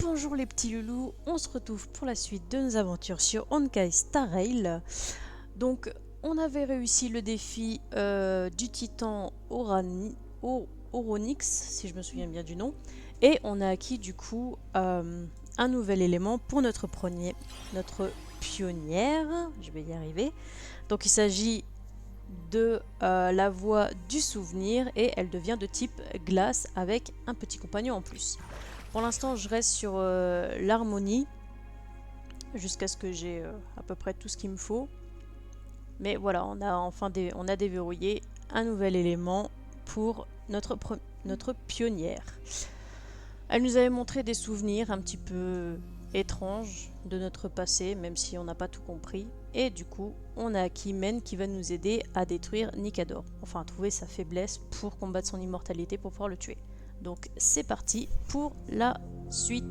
Bonjour les petits loulous, on se retrouve pour la suite de nos aventures sur Honkai Star Rail. Donc on avait réussi le défi du titan Oronix, si je me souviens bien du nom, et on a acquis du coup un nouvel élément pour notre pionnière, je vais y arriver. Donc il s'agit de la voix du souvenir et elle devient de type glace avec un petit compagnon en plus. Pour l'instant, je reste sur l'harmonie jusqu'à ce que j'ai à peu près tout ce qu'il me faut. Mais voilà, on a enfin déverrouillé un nouvel élément pour notre pionnière. Elle nous avait montré des souvenirs un petit peu étranges de notre passé, même si on n'a pas tout compris. Et du coup, on a acquis Men qui va nous aider à détruire Nikador. Enfin, à trouver sa faiblesse pour combattre son immortalité pour pouvoir le tuer. Donc c'est parti pour la suite.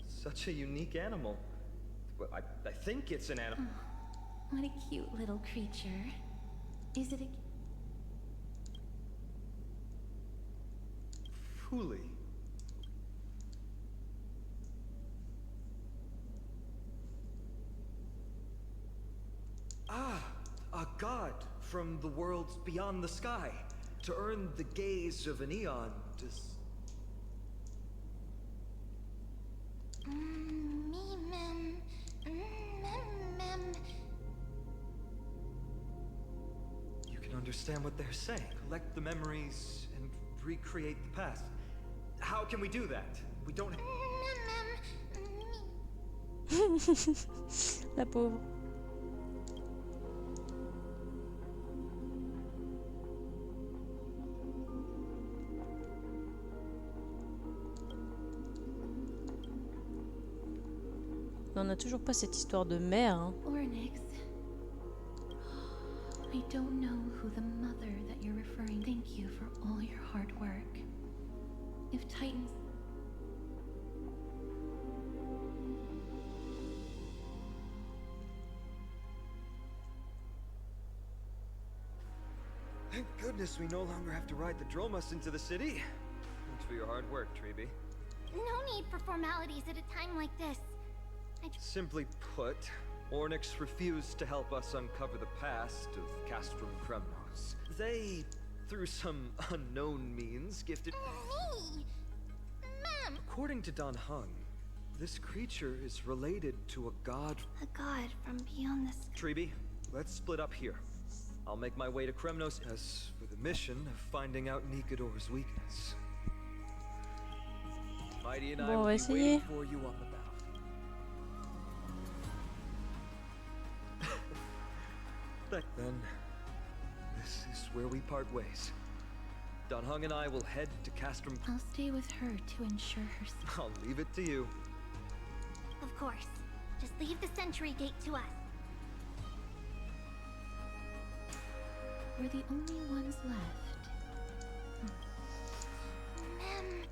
Such a unique animal. Well, I think it's an animal. What a cute little creature. Is it a... Fooly. Ah, a god from the worlds beyond the sky. To earn the gaze of an eon, You can understand what they're saying. Collect the memories and recreate the past. How can we do that? We don't... La pauvre. Mais on n'a toujours pas cette histoire de mère. Hein. Oronix. I don't know who the mother that you're referring. Thank you for all your hard work. If Titans... Thank goodness we no longer have to ride the Dromus into the city. Thanks for your hard work, Treeby. No need for formalities at a time like this. Simply put, Ornyx refused to help us uncover the past of Castrum Kremnos. They, through some unknown means, gifted... Me! Ma'am! According to Don Hung, this creature is related to a god... A god from beyond the sky. Treeby, let's split up here. I'll make my way to Kremnos as for the mission of finding out Nikador's weakness. Mighty and I will be waiting for you on the bow. Then, this is where we part ways. Don Hung and I will head to Castrum. I'll stay with her to ensure her... I'll leave it to you. Of course. Just leave the sentry gate to us. We're the only ones left. Ma'am,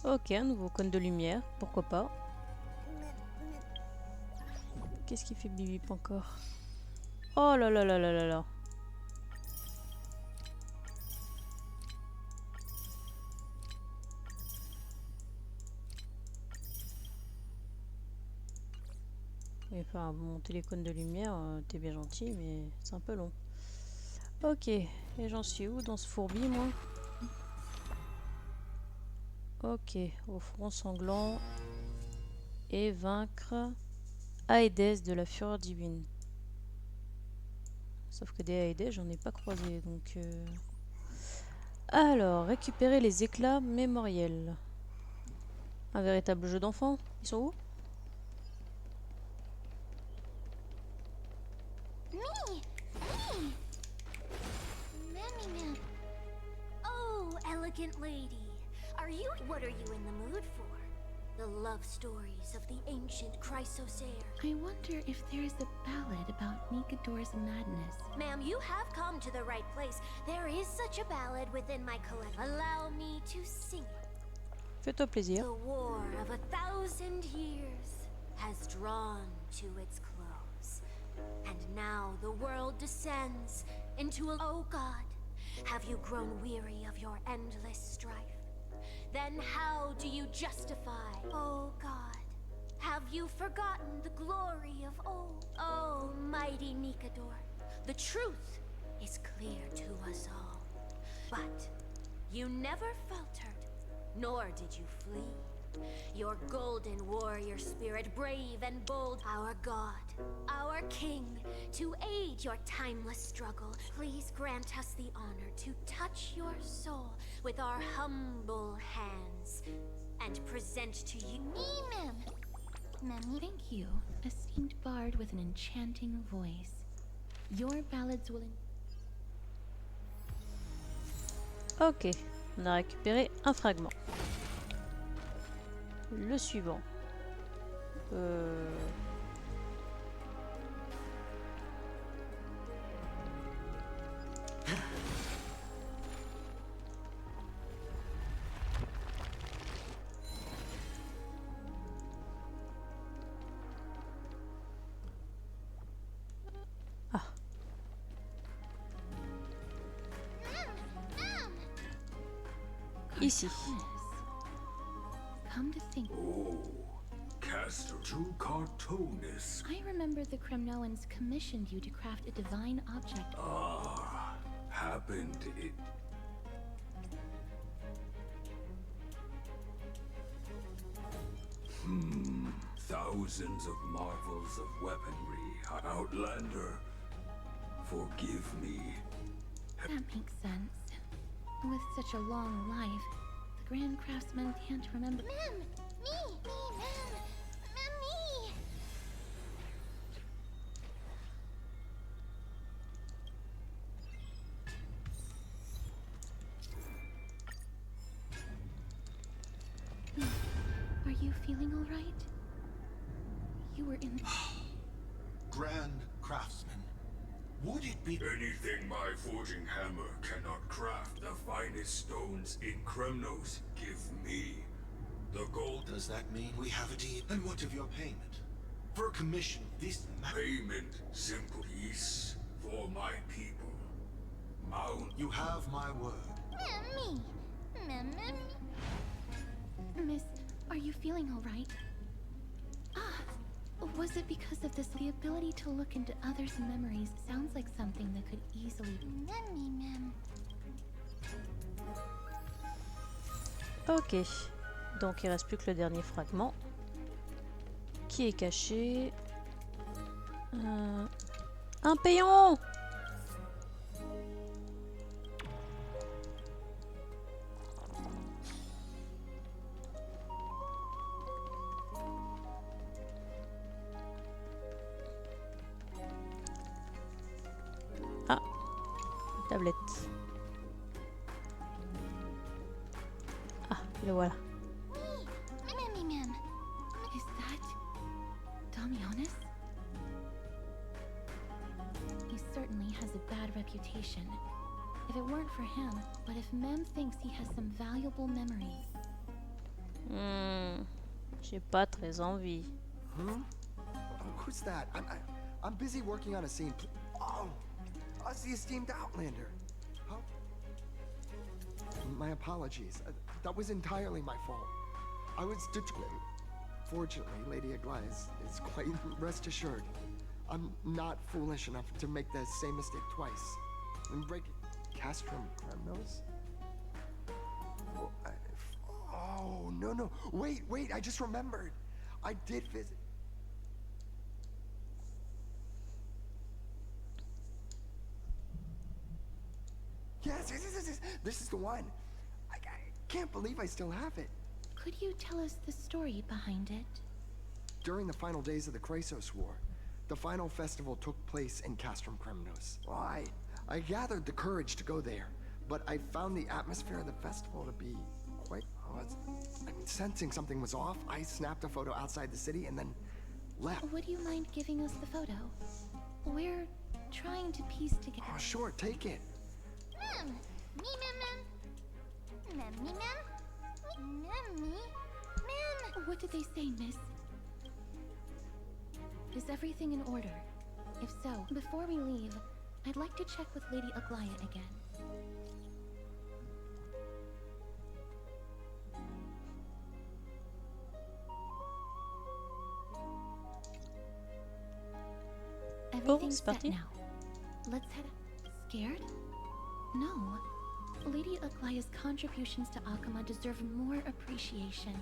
Ok, un nouveau cône de lumière, pourquoi pas. Qu'est-ce qui fait bip encore? Oh là là là là là là. Enfin, monter les cônes de lumière, t'es bien gentil, mais c'est un peu long. Ok, et j'en suis où dans ce fourbi, moi? Ok, au front sanglant et vaincre Aédès de la fureur divine. Sauf que des Aédès, j'en ai pas croisé, donc... Alors, récupérer les éclats mémoriels. Un véritable jeu d'enfant. Ils sont où? Mammy. Oh, elegant lady. What are you in the mood for? The love stories of the ancient Chrysosair. I wonder if there's a ballad about Nikador's madness. Ma'am, you have come to the right place. There is such a ballad within my collection. Allow me to sing it. Fais-toi plaisir. The war of 1,000 years has drawn to its close. And now the world descends into a... Oh God, have you grown weary of your endless strife? Then how do you justify, oh God? Have you forgotten the glory of old? Oh, mighty Nikador, the truth is clear to us all. But you never faltered, nor did you flee. Your golden warrior spirit, brave and bold, our God, our King, to aid your timeless struggle, please grant us the honor to touch your soul with our humble hands and present to you... Ma'am. Thank you, esteemed bard with an enchanting voice. Your ballads will... Ok, on a récupéré un fragment. Le suivant. Ah. Ici. Come to think, Oh, Caster to cartoonist. I remember the Kremnoans commissioned you to craft a divine object. Ah, happened it. Thousands of marvels of weaponry. Outlander, forgive me. That makes sense. With such a long life, the Grand Craftsman can't remember. Ma'am! Me! Ma'am! Me! Are you feeling all right? You were in... Grand Craftsman. Would it be Anything my forging hammer cannot craft, the finest stones in Kremnos give me. The gold Does that mean we have a deal? And what of your payment? For a commission this payment, simple peace for my people. Mount. You have my word. Me! Ma'am! Miss, are you feeling all right? Ah, was it because of this? The ability to look into others' memories sounds like something that could easily... Ma'am! Ok. Donc il reste plus que le dernier fragment. Qui est caché. Un péon! Ah, tablette. Ah, le voilà. Ma'am! Is that... Damionis? He certainly has a bad reputation. If it weren't for him, but if Mem thinks he has some valuable memories... J'ai pas très envie. Huh? Who's that? I'm busy working on a scene. Oh, us the esteemed Outlander. Huh? My apologies. That was entirely my fault. I was Fortunately, Lady Aglaia is quite rest assured. I'm not foolish enough to make the same mistake twice. And break Castrum Kremnos? Oh, no. Wait, I just remembered. I did visit. Yes. This is the one. I can't believe I still have it. Could you tell us the story behind it? During the final days of the Chrysos War, the final festival took place in Castrum Kremnos. Well, I gathered the courage to go there, but I found the atmosphere of the festival to be quite I'm sensing something was off. I snapped a photo outside the city and then left. Would you mind giving us the photo? We're trying to piece together. Oh, sure, take it. Mem, me, mem, mem, mem, me, mem, mem, me, mem. What did they say, miss? Is everything in order? If so, before we leave, I'd like to check with Lady Aglaya again. Everything's set now. Let's head. Scared? No. Lady Aglaya's contributions to Akama deserve more appreciation.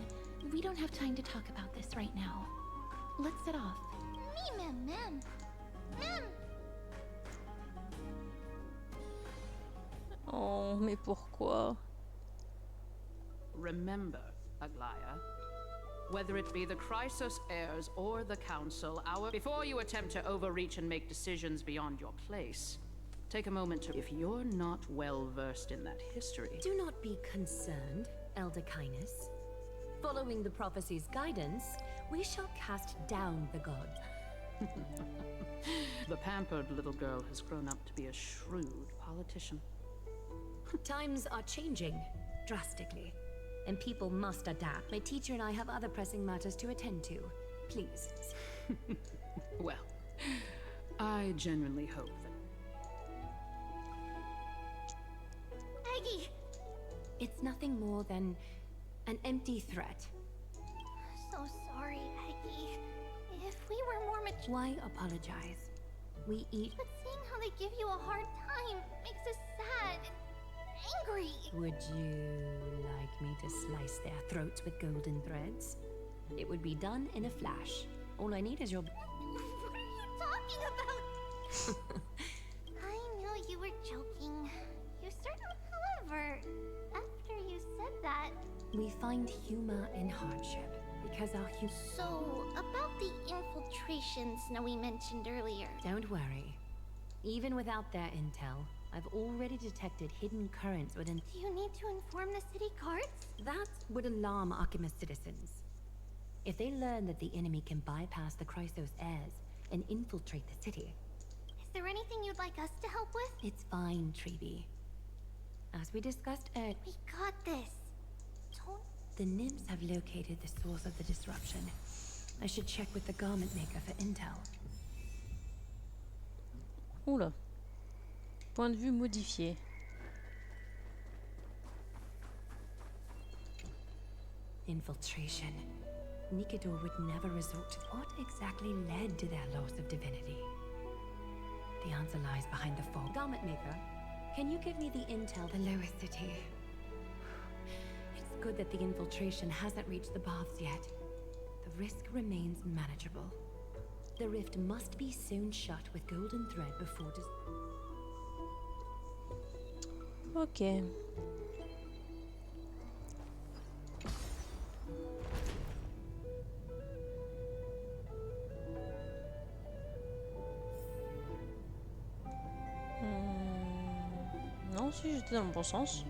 We don't have time to talk about this right now. Let's set off. Me, mem, mem, mem. Oh, mais pourquoi? Remember, Aglaya, whether it be the Chrysos heirs or the Council, before you attempt to overreach and make decisions beyond your place, take a moment to... If you're not well versed in that history... Do not be concerned, Elder Kindness. Following the prophecy's guidance, we shall cast down the god. The pampered little girl has grown up to be a shrewd politician. Times are changing, drastically, and people must adapt. My teacher and I have other pressing matters to attend to. Please. Well, I genuinely hope that... Aggie! It's nothing more than an empty threat. So sorry, Aggie. If we were more mature... Why apologize? We eat... But seeing how they give you a hard time makes us sad and angry. Would you like me to slice their throats with golden threads? It would be done in a flash. All I need is your... What are you talking about? I knew you were joking. You certainly... However, after you said that... We find humor in hardship, because our So, about the infiltrations Snowy mentioned earlier. Don't worry. Even without their intel, I've already detected hidden currents within... Do you need to inform the city guards? That would alarm Archimedes citizens. If they learn that the enemy can bypass the Chrysos heirs and infiltrate the city... Is there anything you'd like us to help with? It's fine, Treeby. As we discussed earlier... We got this. Don't... The nymphs have located the source of the disruption. I should check with the garment maker for intel. Oula. Point de vue modifié. Infiltration. Nikador would never resort to... What exactly led to their loss of divinity? The answer lies behind the fog. Garment maker, can you give me the intel? The lower city. It's good that the infiltration hasn't reached the baths yet. The risk remains manageable. The rift must be sewn shut with golden thread before... Ok. Non, si j'étais dans le bon sens.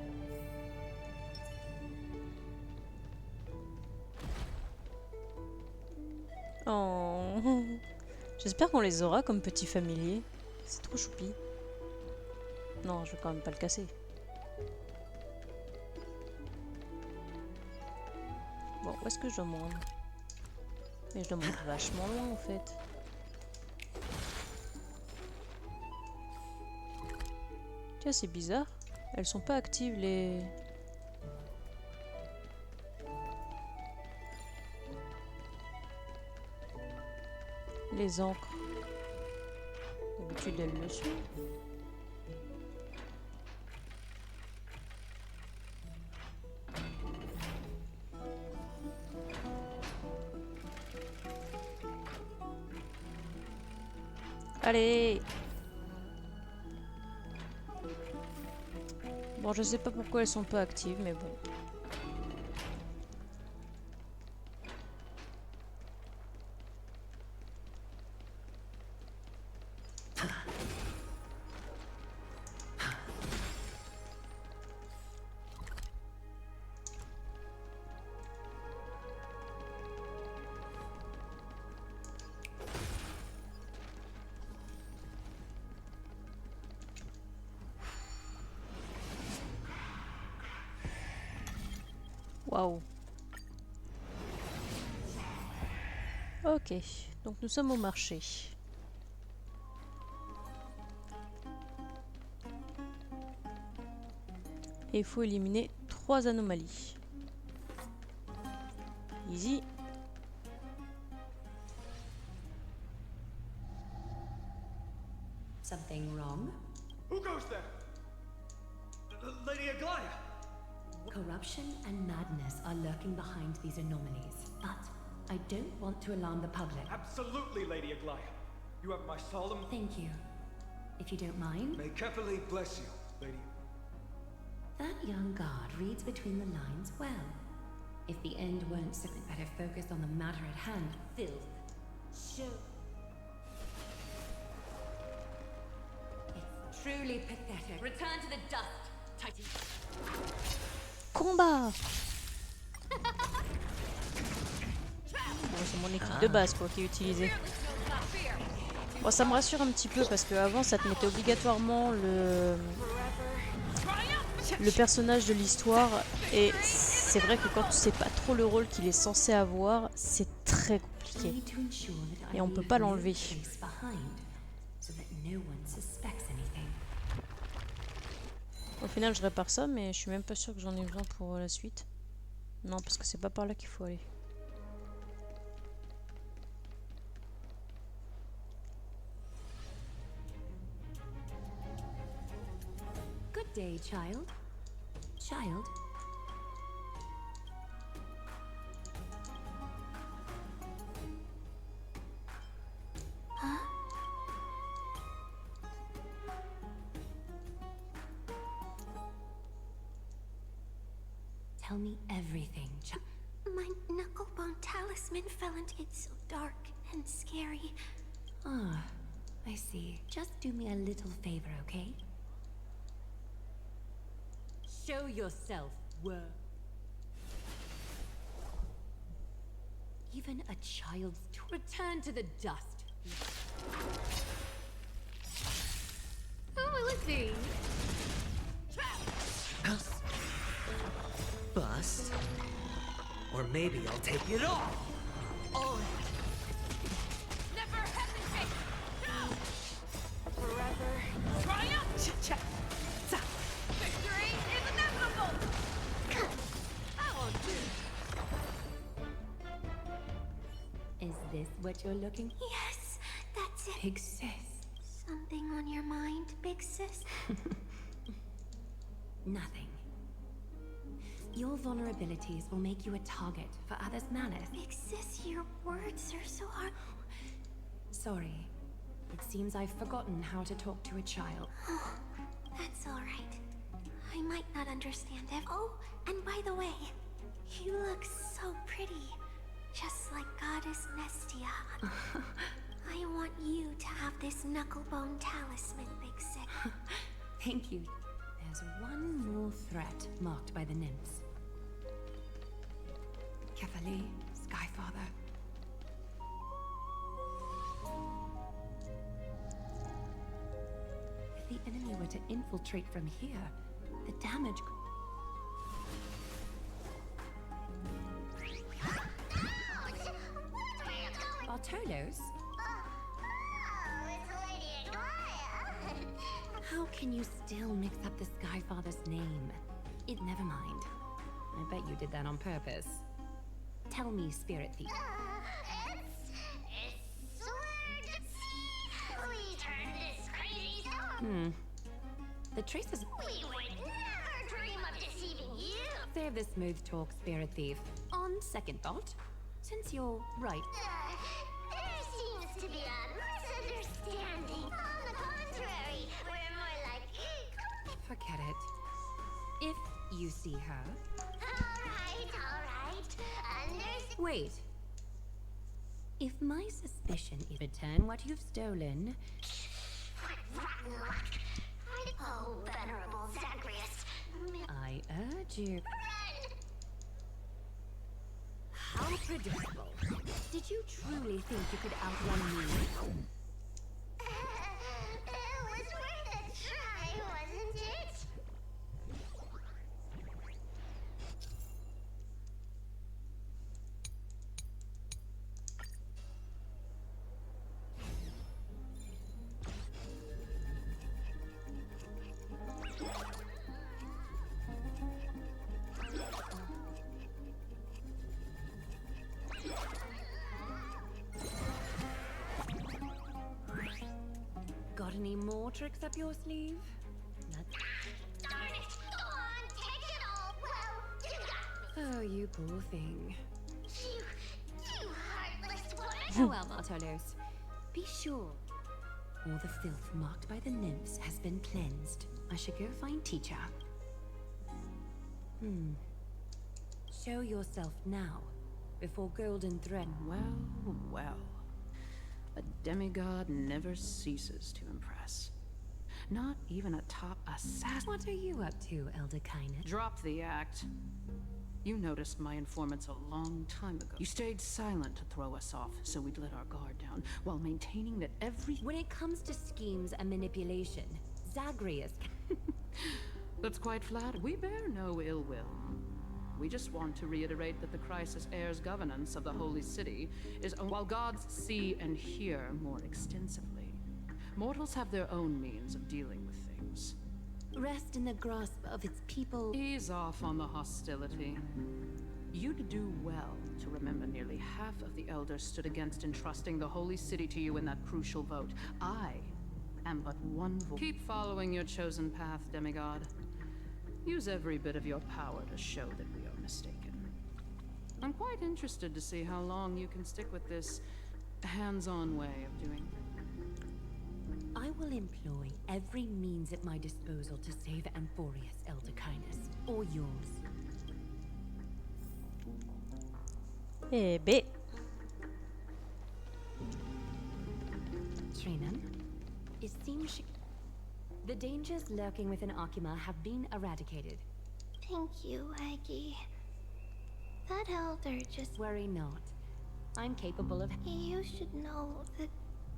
Oh. J'espère qu'on les aura comme petits familiers. C'est trop choupi. Non, je vais quand même pas le casser. Bon, où est-ce que je dois me rendre? Mais je dois me rendre vachement loin en fait. Tiens, c'est bizarre. Elles sont pas actives les... Les encres. D'habitude elles le sont. Allez! Bon, je sais pas pourquoi elles sont pas actives, mais bon. Waouh. Ok, donc nous sommes au marché. Et il faut éliminer 3 anomalies. Easy. Something wrong? Who goes there? Lady Aglaia! Corruption and madness are lurking behind these anomalies, but I don't want to alarm the public. Absolutely, Lady Aglaia. You have my solemn... Thank you. If you don't mind. May Kepali bless you, Lady. That young guard reads between the lines well. If the end weren't so better focused on the matter at hand, filth. Show. It's truly pathetic. Return to the dust, Titan. Combat. Bon, c'est mon équipe de base quoi qui est utilisée. Bon, ça me rassure un petit peu parce qu'avant ça te mettait obligatoirement le personnage de l'histoire et c'est vrai que quand tu sais pas trop le rôle qu'il est censé avoir, c'est très compliqué et on peut pas l'enlever. Au final je répare ça mais je suis même pas sûre que j'en ai besoin pour la suite. Non parce que c'est pas par là qu'il faut aller. Good day, child. Child? Huh? Tell me everything, child. My knucklebone talisman fell into it so dark and scary. Ah, I see. Just do me a little favor, okay? Show yourself, worm. Even a child's to return to the dust. Who will it be? Bust. Or maybe I'll take it all. All Never hesitate! Forever triumph! Victory is inevitable! I won't do. Is this what you're looking for? Yes, that's it. Big sis. Something on your mind, big sis? Nothing. Your vulnerabilities will make you a target for others' malice. Big sis, your words are so hard. Sorry. It seems I've forgotten how to talk to a child. Oh, that's all right. I might not understand it. Oh, and by the way, you look so pretty. Just like Goddess Nestia. I want you to have this knucklebone talisman, Big Sis. Thank you. There's one more threat marked by the nymphs. Kefali, Skyfather. If the enemy were to infiltrate from here, the damage... Bartolos? How can you still mix up the Skyfather's name? Never mind. I bet you did that on purpose. Tell me, Spirit Thief. It's sword. We turned this crazy song. The traces... We would never dream of deceiving you. Save the smooth talk, Spirit Thief. On second thought, since you're right... There seems to be a misunderstanding. On the contrary, we're more like... Forget it. If you see her... Alright. Wait. If my suspicion is return what you've stolen... What rotten luck. Oh, venerable Zagreus. I urge you... Run! How predictable. Did you truly think you could outrun me? It was worth a try, wasn't it? any more tricks up your sleeve? Darn it! Go on, take it all! Well, Oh, you poor thing. you heartless woman! Oh well, Bartolos. Be sure all the filth marked by the nymphs has been cleansed. I should go find teacher. Show yourself now, before golden thread. Well, well. A demigod never ceases to impress. Not even a top assassin. What are you up to, Elder Kindness? Drop the act. You noticed my informants a long time ago. You stayed silent to throw us off, so we'd let our guard down, while maintaining that every... When it comes to schemes and manipulation, Zagreus... That's quite flattering. We bear no ill will. We just want to reiterate that the crisis heir's governance of the Holy City is... While gods see and hear more extensively, mortals have their own means of dealing with things. Rest in the grasp of its people. Ease off on the hostility. You'd do well to remember nearly half of the elders stood against entrusting the Holy City to you in that crucial vote. I am but one voice. Keep following your chosen path, demigod. Use every bit of your power to show that we are mistaken. I'm quite interested to see how long you can stick with this hands-on way of doing things. I will employ every means at my disposal to save Amphorius, Elder Kindness, or yours. Eh ben. Trinan, it seems the dangers lurking within Arkima have been eradicated. Thank you, Aggie. That elder just... Worry not. I'm capable of... You should know that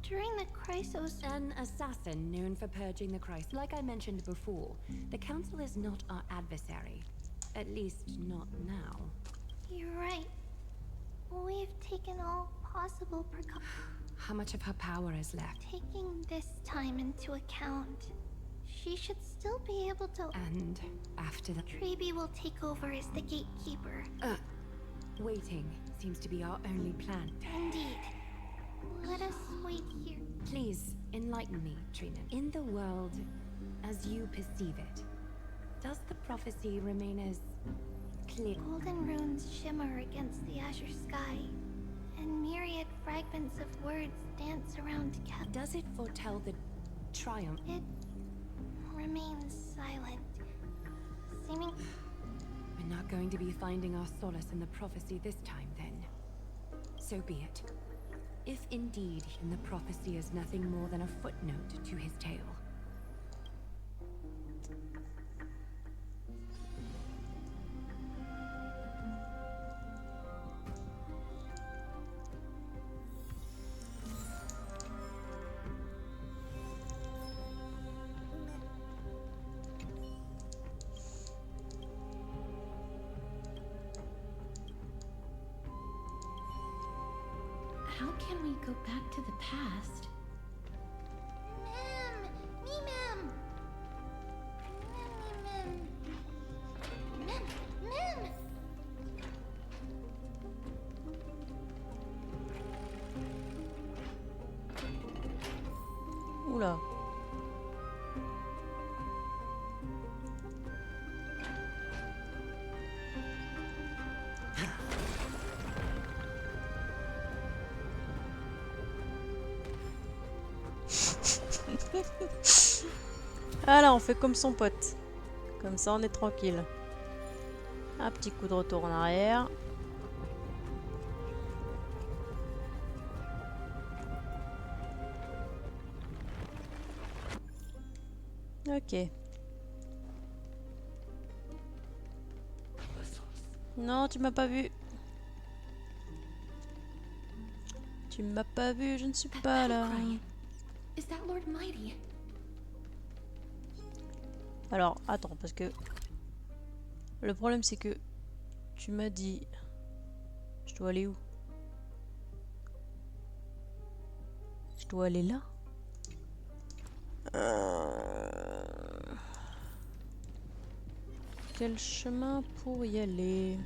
during the crisis... An assassin known for purging the crisis. Like I mentioned before, the Council is not our adversary. At least, not now. You're right. We've taken all possible precautions. How much of her power is left? Taking this time into account, she should still be able to... And after that... Trebi will take over as the gatekeeper. Waiting seems to be our only plan. Indeed. Let us wait here. Please, enlighten me, Trina. In the world, as you perceive it, does the prophecy remain as clear? Golden runes shimmer against the azure sky, and myriad fragments of words dance around together. Does it foretell the triumph? It remains silent, seeming... We're not going to be finding our solace in the prophecy this time, then. So be it. If indeed, the prophecy is nothing more than a footnote to his tale. How can we go back to the past? Mem! Me, Mem! Mem! Mem! Oula. Ah là, on fait comme son pote. Comme ça, on est tranquille. Un petit coup de retour en arrière. Ok. Non, tu m'as pas vu. Tu m'as pas vu, je ne suis pas là. Is that Lord Mighty? Alors, attends, parce que le problème c'est que tu m'as dit... Je dois aller où? Je dois aller là? Quel chemin pour y aller?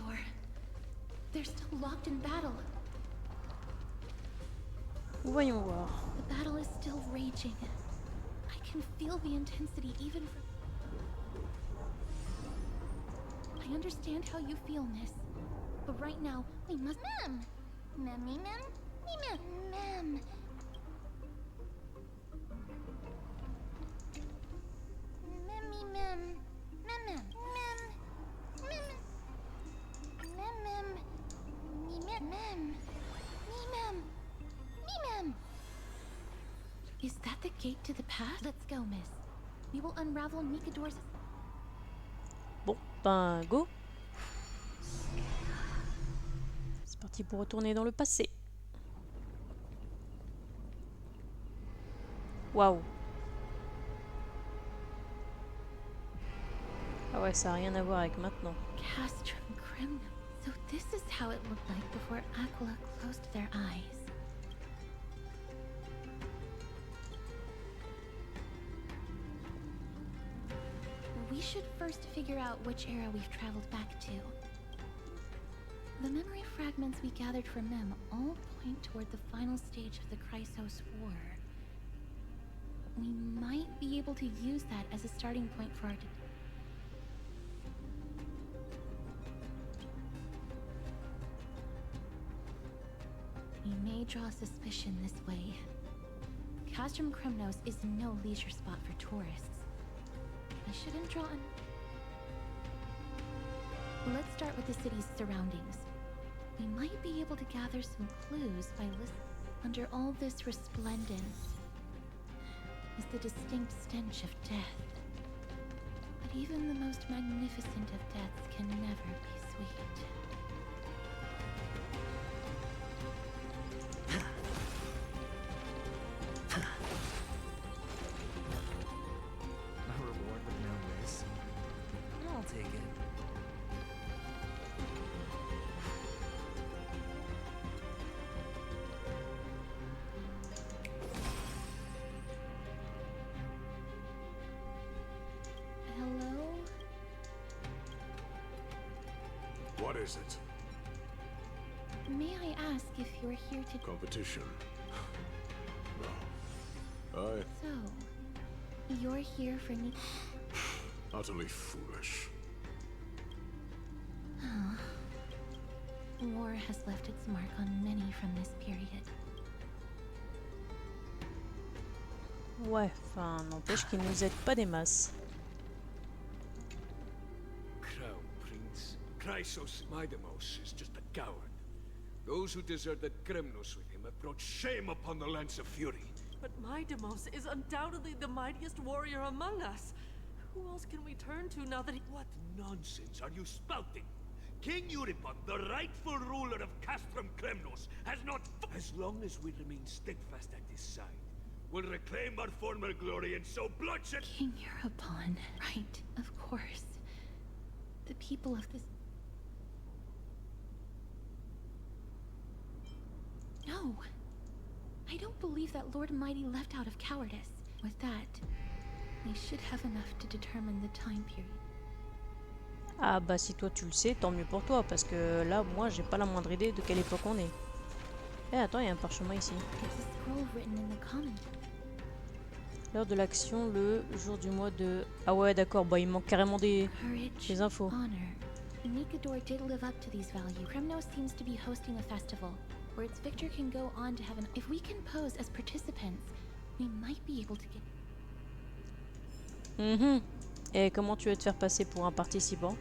door. They're still locked in battle. Voyons voir. The battle is still raging. I can feel the intensity even from... I understand how you feel, miss. But right now, we must... Mem! Mem, mem, mem, mem. Mem, mem, mem, mem, mem, mem, mem, mem, mem. Is that the gate to the path? Let's go, miss. We will unravel Nikador's... Bon, ben go. C'est parti pour retourner dans le passé. Waouh. Ah ouais, ça n'a rien à voir avec maintenant. Castrum Cremno. So this is how it looked like before Aquila closed their eyes. We should first figure out which era we've traveled back to. The memory fragments we gathered from Mem all point toward the final stage of the Chrysos War. We might be able to use that as a starting point for our... We may draw suspicion this way. Castrum Cremnos is no leisure spot for tourists. I shouldn't draw an... Let's start with the city's surroundings. We might be able to gather some clues by listening. Under all this resplendence is the distinct stench of death. But even the most magnificent of deaths can never be sweet. What is it? May I ask if you're here to... Competition? No. So, you're here for me? Utterly foolish. War has left its mark on many from this period. Ouais, enfin, n'empêche qu'il nous aide pas des masses. Crown Prince, Chrysos Mydemos is just a coward. Those who deserted Kremnos with him have brought shame upon the Lance of Fury. But Mydemos is undoubtedly the mightiest warrior among us. Who else can we turn to now that he... What nonsense are you spouting? King Euripon, the rightful ruler of Castrum Kremnos, has not... As long as we remain steadfast at his side, we'll reclaim our former glory and sow bloodshed... King Euripon, right, of course. The people of this... No! I don't believe that Lord Mighty left out of cowardice. With that, we should have enough to determine the time period. Ah bah si toi tu le sais, tant mieux pour toi, parce que là, moi, j'ai pas la moindre idée de quelle époque on est. Eh attends, il y a un parchemin ici. L'heure de l'action, le jour du mois de... Ah ouais, d'accord, bah il manque carrément des infos. Nikador did live up to these values. Kremnos seems to be hosting a festival, where its victor can go on to have an... If we can pose as participants, we might be able to get... Et comment tu vas te faire passer pour un participant?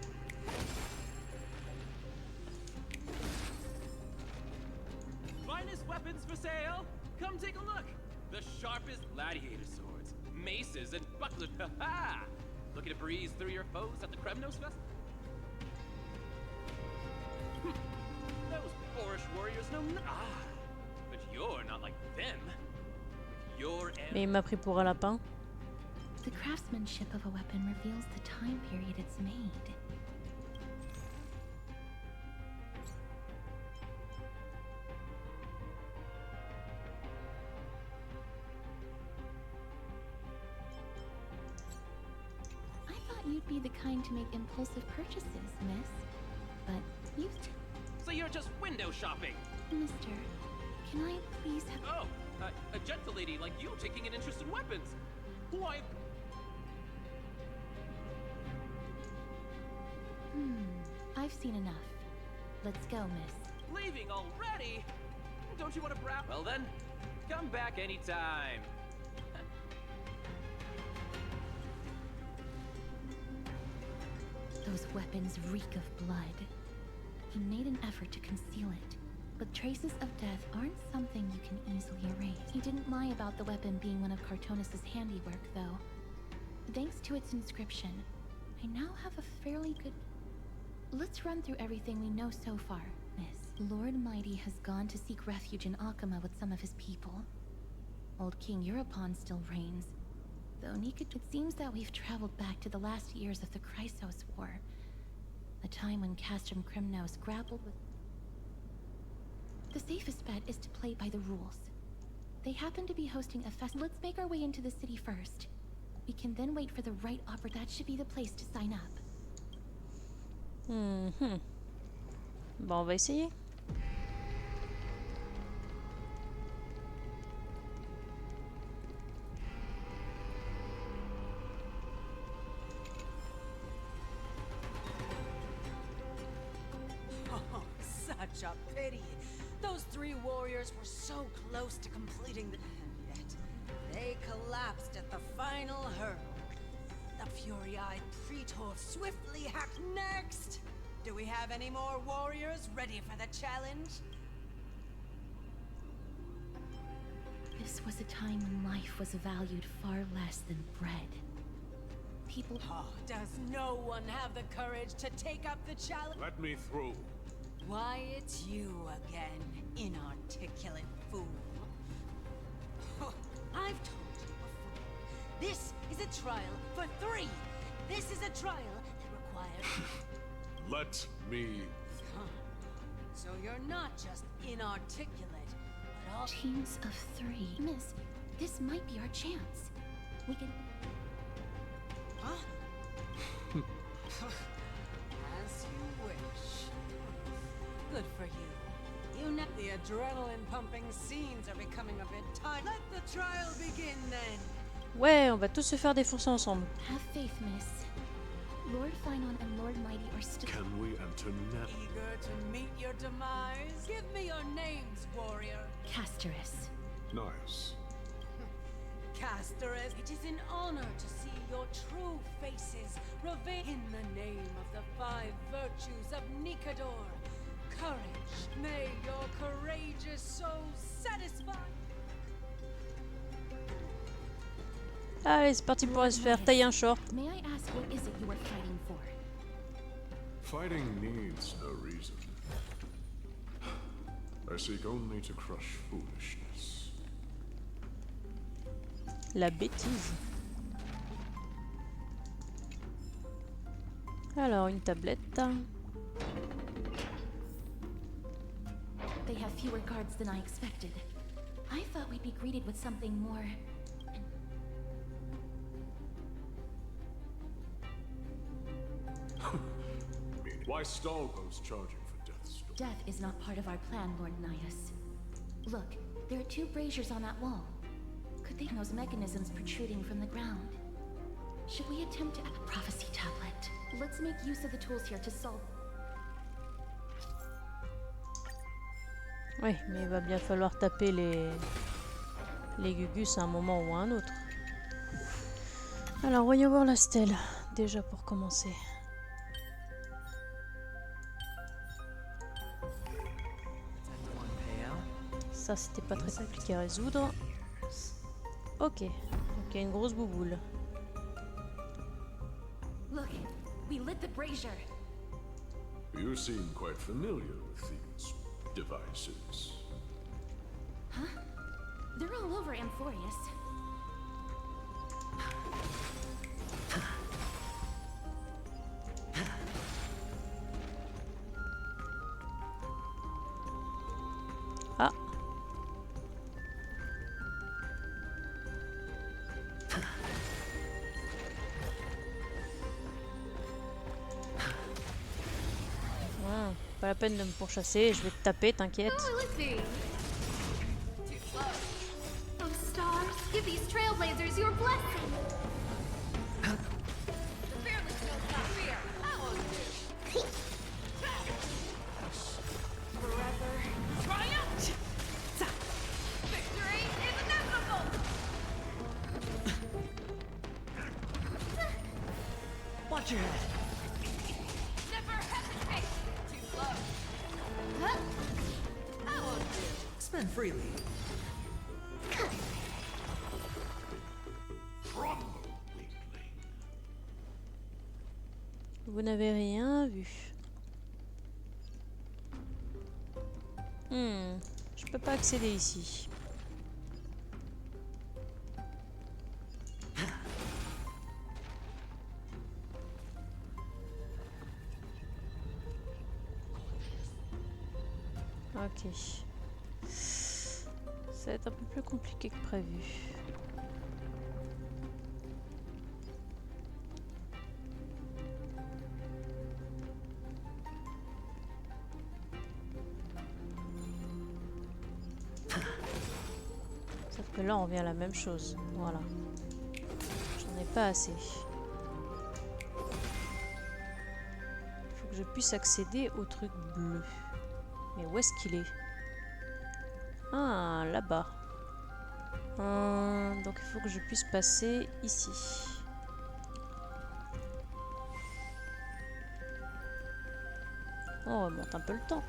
Finest weapons for sale. Come take a look. The sharpest gladiator swords, maces, and bucklers. Ha! Looking to breeze through your foes at the Kremnos Fest? Those boorish warriors know but you're not like them. With your... Mais il m'a pris pour un lapin. The craftsmanship of a weapon reveals the time period it's made. I thought you'd be the kind to make impulsive purchases, miss. But You... So you're just window shopping? Mister, can I please have... Oh, a gentle lady like you taking an interest in weapons. Why... I've seen enough. Let's go, miss. Leaving already? Don't you want to browse? Well then, come back anytime. Those weapons reek of blood. He made an effort to conceal it, but traces of death aren't something you can easily erase. He didn't lie about the weapon being one of Cartonis' handiwork, though. Thanks to its inscription, I now have a fairly good... Let's run through everything we know so far, miss. Lord Mighty has gone to seek refuge in Akama with some of his people. Old King Europon still reigns. Though it seems that we've traveled back to the last years of the Chrysos War. A time when Castrum Kremnos grappled with... The safest bet is to play by the rules. They happen to be hosting a fest. Let's make our way into the city first. We can then wait for the right opportunity. That should be the place to sign up. Bon, on va essayer. Oh, such a pity. Those three warriors were so close to completing the... And yet, they collapsed at the final hurdle. The fury-eyed Retour swiftly hacked next. Do we have any more warriors ready for the challenge? This was a time when life was valued far less than bread. People... Oh, does no one have the courage to take up the challenge? Let me through. Why, it's you again, inarticulate fool. I've told you before. This is a trial for 3. This is a trial that requires... Let me... So you're not just inarticulate, but all... Teams of 3. Miss, this might be our chance. We can... Huh? As you wish. Good for you. You know the adrenaline-pumping scenes are becoming a bit tight. Let the trial begin then. Ouais, on va tous se faire défoncer ensemble. Have faith, miss. Lord Finon and Lord Mighty are still... Can we enter now? Eager to meet your demise? Give me your names, warrior. Casterus. Nice. Casterus, it is an honor to see your true faces revealed in the name of the 5 virtues of Nikador. Courage. May your courageous soul satisfy. Allez, c'est parti pour se faire tailler un short. May I ask what is it you are fighting for? Fighting needs no reason. I seek only to crush foolishness. La bêtise. Alors, une tablette. They have fewer guards than I expected. I thought we'd be greeted with something more... Why stall those charging for Death's Door? Death is not part of our plan, Lord Nias. Look, there are 2 braziers on that wall. Could they have those mechanisms protruding from the ground? Should we attempt to... A prophecy tablet. Let's make use of the tools here to solve... Oui, mais il va bien falloir taper les gugus à un moment ou à un autre. Alors, voyons voir la stèle, déjà pour commencer. Ça, c'était pas très compliqué à résoudre. Ok, donc il y a une grosse bouboule. Look, we lit the brazier. You seem quite familiar with these devices. Huh? They're all over Amphorius. Ah. Pas la peine de me pourchasser, je vais te taper, t'inquiète. Oh, stars, give these trailblazers your blessing. The fearless knows not fear. I won't do. Forever. Triumph! Victory is inevitable! Watch your head. Never hesitate! Too slow. I won't do. Spend freely. Vous n'avez rien vu. Je peux pas accéder ici. Ok. Ça va être un peu plus compliqué que prévu. Sauf que là on revient à la même chose. Voilà. J'en ai pas assez. Il faut que je puisse accéder au truc bleu. Mais où est-ce qu'il est? Ah, là-bas. Donc il faut que je puisse passer ici. On remonte un peu le temps.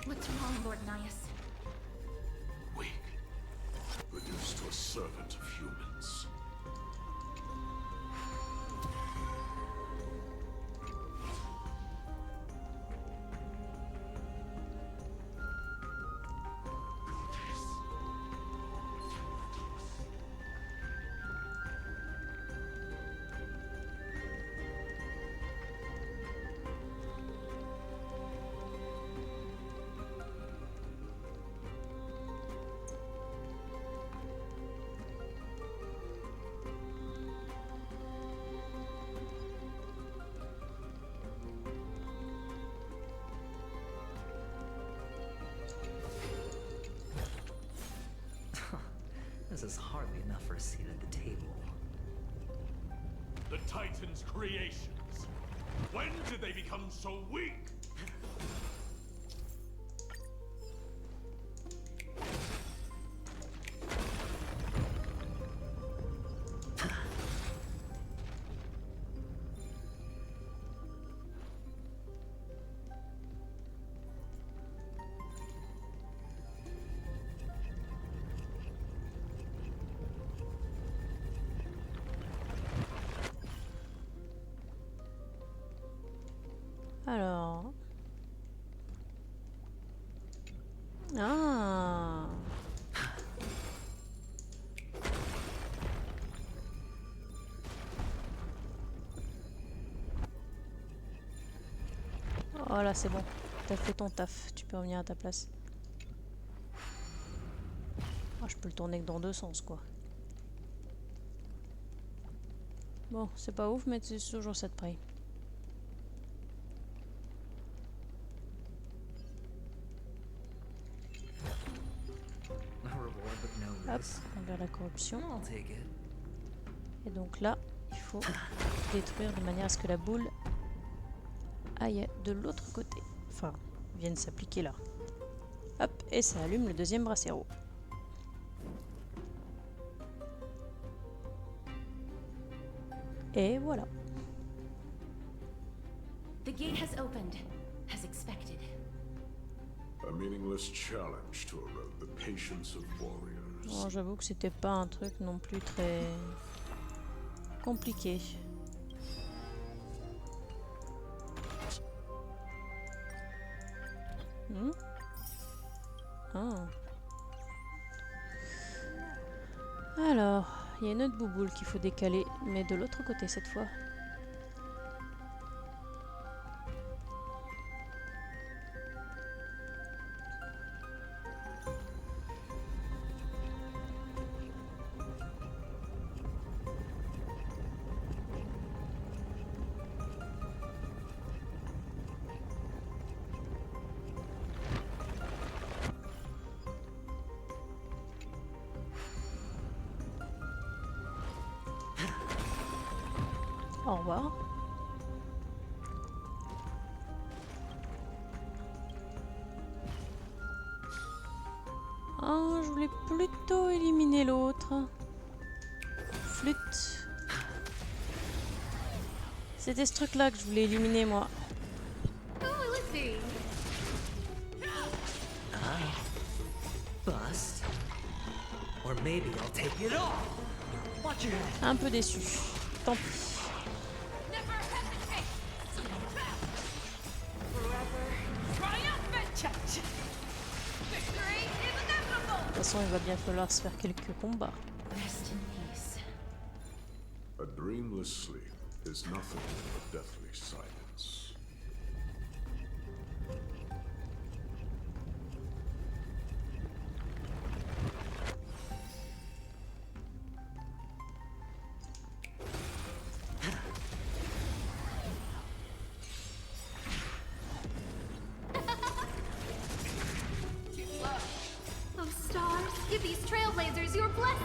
What's wrong, Lord Nias? Weak. Reduced to a servant of humans. This is hardly enough for a seat at the table. The Titan's creations. When did they become so weak? Alors. Ah. Oh là, c'est bon. T'as fait ton taf. Tu peux revenir à ta place. Ah, je peux le tourner que dans deux sens, quoi. Bon, c'est pas ouf, mais c'est toujours ça de près. Hop, envers la corruption. Et donc là, il faut détruire de manière à ce que la boule aille de l'autre côté. Enfin, vienne s'appliquer là. Hop, et ça allume le deuxième brasero. Et voilà. The gate has opened, as expected. A meaningless challenge to erode the patience of warriors. Bon, j'avoue que c'était pas un truc non plus très compliqué. Ah. Alors, il y a une autre bouboule qu'il faut décaler, mais de l'autre côté cette fois. voir. Ah, je voulais plutôt éliminer l'autre. Flûte. C'était ce truc là que je voulais éliminer moi. Bust. Or maybe I'll take it all. Watch your head. Un peu déçu. Tant pis. De toute façon, il va bien falloir se faire quelques combats. A dreamless sleep is nothing but deathly silence. Oh, stars, give these trailblazers your blessing.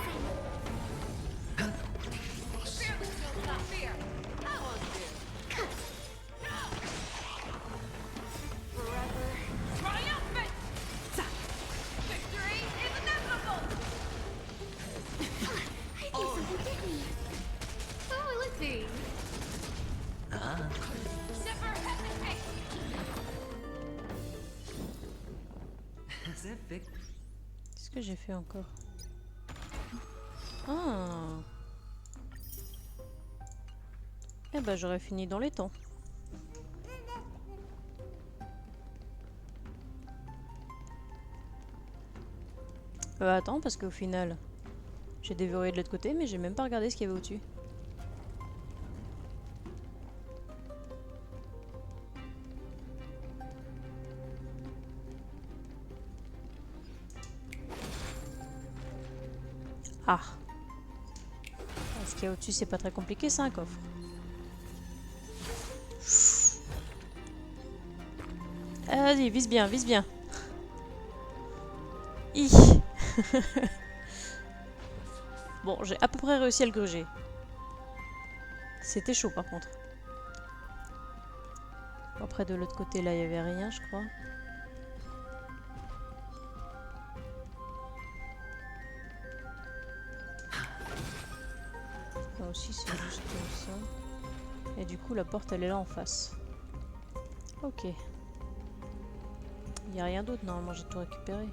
Qu'est-ce que j'ai fait encore? Ah. Eh ben j'aurais fini dans les temps. Attends, parce qu'au final, j'ai déverrouillé de l'autre côté, mais j'ai même pas regardé ce qu'il y avait au-dessus. Ah. Ce qu'il y a au-dessus, c'est pas très compliqué, c'est un coffre. Vas-y, vise bien, vise bien. Hi. Bon, j'ai à peu près réussi à le gruger. C'était chaud par contre. Après de l'autre côté là, il n'y avait rien, je crois. Là aussi, c'est juste comme ça. Et du coup, la porte, elle est là en face. Ok. Il n'y a rien d'autre, normalement, j'ai tout récupéré.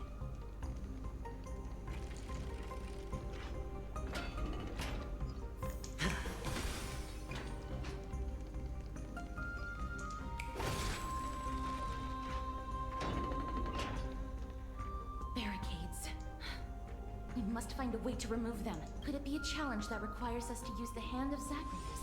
We must find a way to remove them. Could it be a challenge that requires us to use the hand of Zacharias?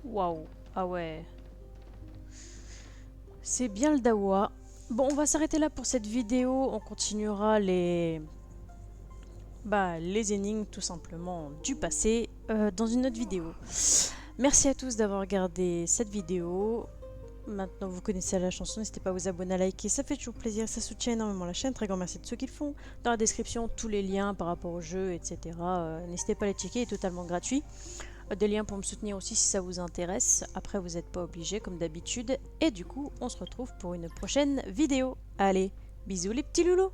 Waouh, ah ouais. C'est bien le dawa. Bon, on va s'arrêter là pour cette vidéo. On continuera les énigmes tout simplement du passé dans une autre vidéo. Merci à tous d'avoir regardé cette vidéo. Maintenant vous connaissez la chanson, n'hésitez pas à vous abonner, à liker, ça fait toujours plaisir, ça soutient énormément la chaîne. Très grand merci de ceux qui le font. Dans la description, tous les liens par rapport au jeu, etc. N'hésitez pas à les checker, il est totalement gratuit. Des liens pour me soutenir aussi si ça vous intéresse. Après, vous n'êtes pas obligé comme d'habitude. Et du coup, on se retrouve pour une prochaine vidéo. Allez, bisous les petits loulous!